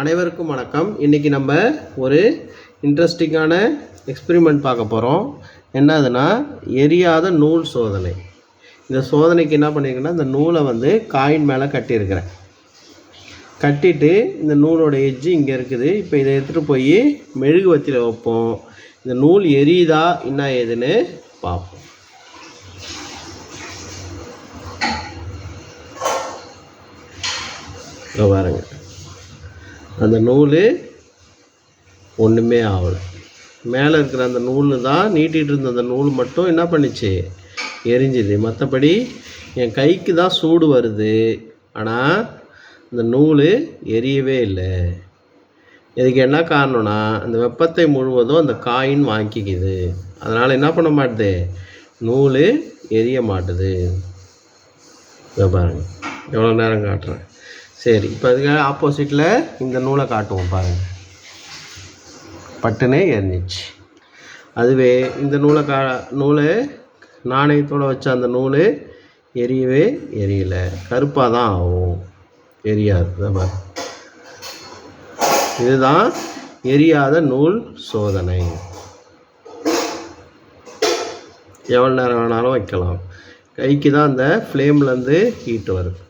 அனைவருக்கும் வணக்கம். இன்றைக்கி நம்ம ஒரு இன்ட்ரெஸ்டிங்கான எக்ஸ்பெரிமெண்ட் பார்க்க போகிறோம். என்னதுன்னா எரியாத நூல் சோதனை. இந்த சோதனைக்கு என்ன பண்ணியிருக்கேன்னா, இந்த நூலை காயின் மேலே கட்டியிருக்கிறேன். கட்டிட்டு இந்த நூலோட எட்ஜு இங்கே இருக்குது. இப்போ இதை எடுத்துகிட்டு போய் மெழுகுவர்த்தியில் வைப்போம். இந்த நூல் எரியுதா என்ன ஏதுன்னு பார்ப்போம். பாருங்க, அந்த நூல் ஒன்றுமே ஆகலை. மேலே இருக்கிற அந்த நூல் தான் நீட்டிகிட்டு இருந்த அந்த நூல் மட்டும் என்ன பண்ணிச்சு, எரிஞ்சுது. மற்றபடி என் கைக்கு தான் சூடு வருது, ஆனால் இந்த நூல் எரியவே இல்லை. இதுக்கு என்ன காரணம்னா, அந்த வெப்பத்தை முழுவதும் அந்த காயின் வாங்கிக்குது. அதனால் என்ன பண்ண மாட்டுது, நூல் எரிய மாட்டுது. இதை பாருங்கள், எவ்வளோ நேரம் காட்டுறேன். சரி, இப்போ அதுக்காக ஆப்போசிட்டில் இந்த நூலை காட்டுவோம் பாருங்கள். பட்டுனே எரிஞ்சிச்சு. அதுவே இந்த நூலை நாணயத்தோடு வச்ச அந்த நூல் எரியவே எரியலை, கருப்பாக தான் ஆகும், எரியாது. இதுதான் எரியாத நூல் சோதனை. எவ்வளோ நேரம் வேணாலும் வைக்கலாம். கைக்கு தான் அந்த ஃப்ளேம்லேருந்து ஹீட் வருது.